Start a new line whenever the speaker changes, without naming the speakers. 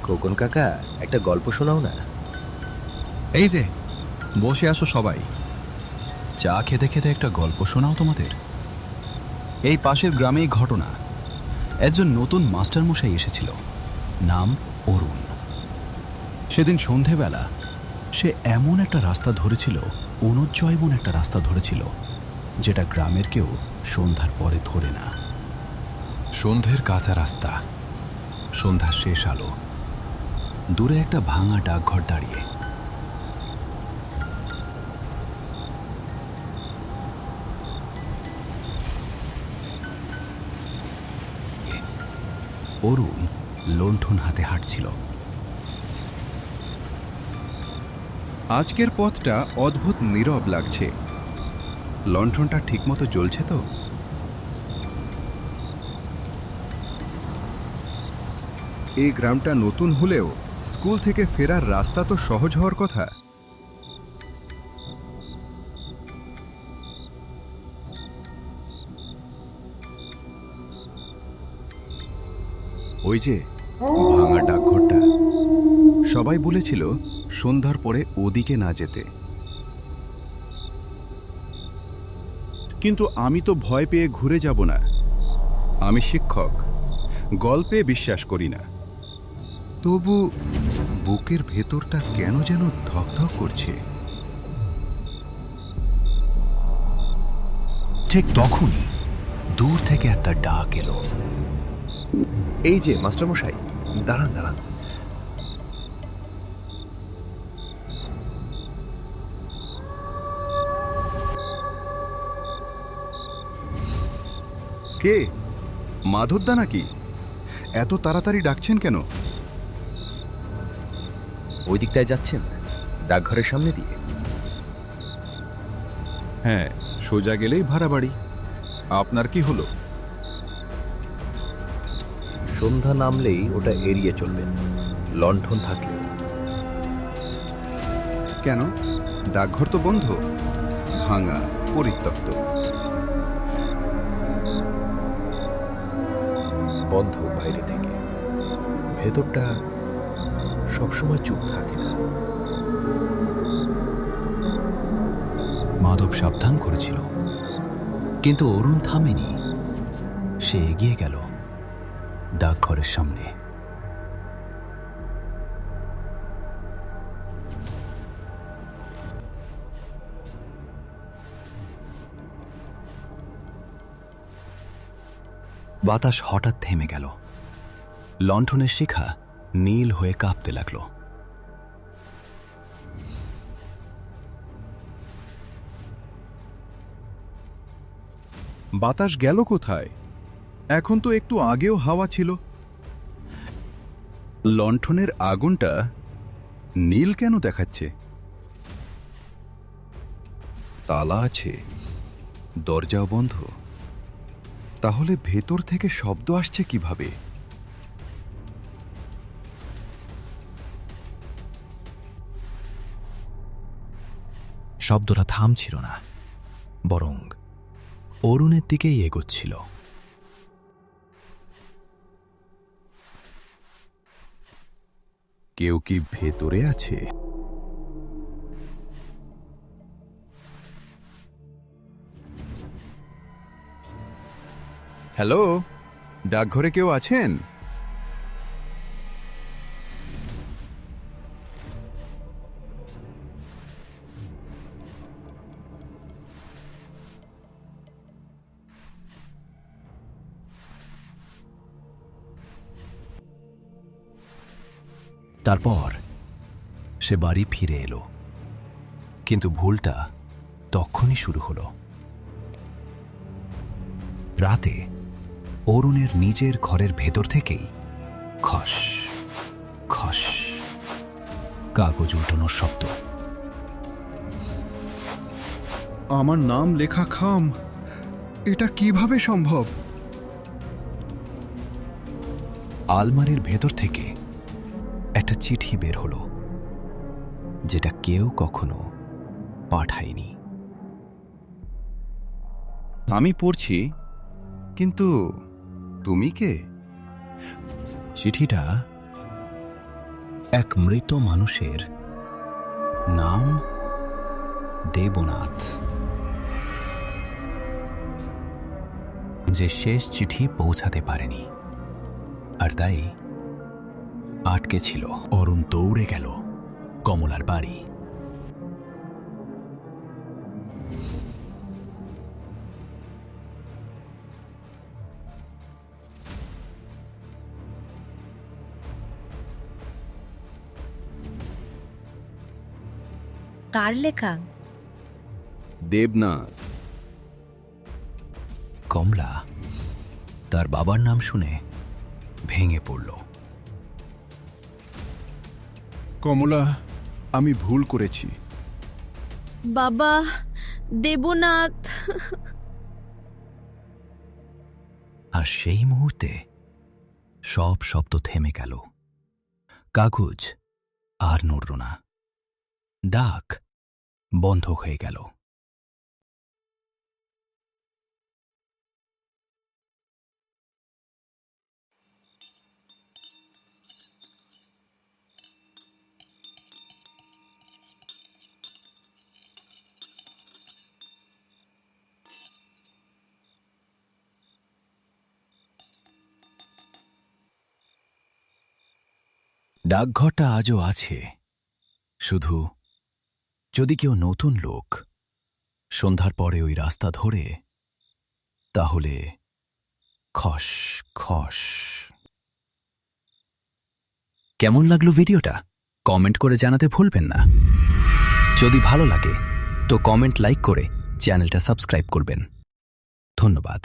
খোকন কাকা, একটা গল্প শোনাও না।
এই যে বসে আসো সবাই, চা খেতে খেতে একটা গল্প শোনাও তোমাদের। এই পাশের গ্রামেই ঘটনা। একজন নতুন মাস্টারমশাই এসেছিল, নাম অরুণ। সেদিন সন্ধেবেলা সে এমন একটা রাস্তা ধরেছিল, অনুজ্জয়মন একটা রাস্তা ধরেছিল, যেটা গ্রামের কেউ সন্ধ্যার পরে ধরে না। সন্ধ্যের কাঁচা রাস্তা, সন্ধ্যার শেষ আলো, দূরে একটা ভাঙা ডাকঘর দাঁড়িয়ে। অরুণ লণ্ঠন হাতে হাঁটছিল।
আজকের পথটা অদ্ভুত নীরব লাগছে। লণ্ঠনটা ঠিকমতো জ্বলছে তো? এই গ্রামটা নতুন হলেও স্কুল থেকে ফেরার রাস্তা তো সহজ হওয়ার কথা। ওই যে ভাঙা ডাকঘরটা, সবাই বলেছিল সন্ধ্যার পরে ওদিকে না যেতে, কিন্তু আমি তো ভয় পেয়ে ঘুরে যাব না। আমি শিক্ষক, গল্পে বিশ্বাস করি না। তবু বুকের ভেতরটা কেন যেন ধকধক করছে।
ঠিক তখনই দূর থেকে একটা ডাক এলো।
এই যে মাস্টারমশাই, দাঁড়ান দাঁড়ান।
কে? মাধবদা নাকি? এত তাড়াতাড়ি ডাকছেন কেন?
ওই দিকটায় যাচ্ছেন, ডাকঘরের সামনে দিয়ে?
হ্যাঁ, সোজা গেলেই ভাড়া বাড়ি। আপনার কি হলো?
সন্ধ্যা নামলেই ওটা এড়িয়ে চলবেন, লণ্ঠন থাকলে।
কেন? ডাকঘর তো বন্ধ, ভাঙা, পরিত্যক্ত।
বন্ধ বাইরে থেকে, ভেতরটা সবসময় চুপ থাকে না।
মাধব সাবধান করেছিল, কিন্তু অরুণ থামেনি। সে এগিয়ে গেল ডাকঘরের সামনে। বাতাস হঠাৎ থেমে গেল। লণ্ঠনের শিখা নীল হয়ে কাঁপতে লাগল।
বাতাস গেল কোথায়? এখন তো একটু আগেও হাওয়া ছিল। লণ্ঠনের আগুনটা নীল কেন দেখাচ্ছে? তালা আছে, দরজাও বন্ধ। তাহলে ভেতর থেকে শব্দ আসছে কিভাবে?
শব্দটা থামছিল না, বরং অরুণের দিকেই এগোচ্ছিল।
কেউ কি ভেতরে আছে? হ্যালো, ডাকঘরে কেউ আছেন?
তারপর সে বাড়ি ফিরে এলো, কিন্তু ভুলটা তখনই শুরু হলো। রাতে অরুণের নিজের ঘরের ভেতর থেকেই খস খস কাগজ উল্টানোর শব্দ।
আমার নাম লেখা খাম, এটা কিভাবে সম্ভব?
আলমারির ভেতর থেকে একটা চিঠি বের হলো, যেটা কেউ কখনো পাঠায়নি।
আমি পড়ছি, কিন্তু তুমি কে?
চিঠিটা এক মৃত মানুষের নাম দেবনাথ, যে শেষ চিঠি পৌঁছাতে পারেনি, আর তাই আটকে ছিল। অরুণ দৌড়ে গেল কমলার বাড়ি।
কার লেখা?
দেবনাথ।
কমলা তার বাবার নাম শুনে ভেঙে পড়ল।
কমলা, আমি ভুল করেছি।
বাবা, দেবনাথ।
আর সেই মুহূর্তে সব শব্দ থেমে গেল। কাগজ আর নড়ল না, ডাক বন্ধ হয়ে গেল। ডাকঘরটা আজও আছে, শুধু যদি কেউ নতুন লোক সন্ধ্যার পরে ওই রাস্তা ধরে, তাহলে খস খস। কেমন লাগলো ভিডিওটা কমেন্ট করে জানাতে ভুলবেন না। যদি ভালো লাগে তো কমেন্ট, লাইক করে চ্যানেলটা সাবস্ক্রাইব করবেন। ধন্যবাদ।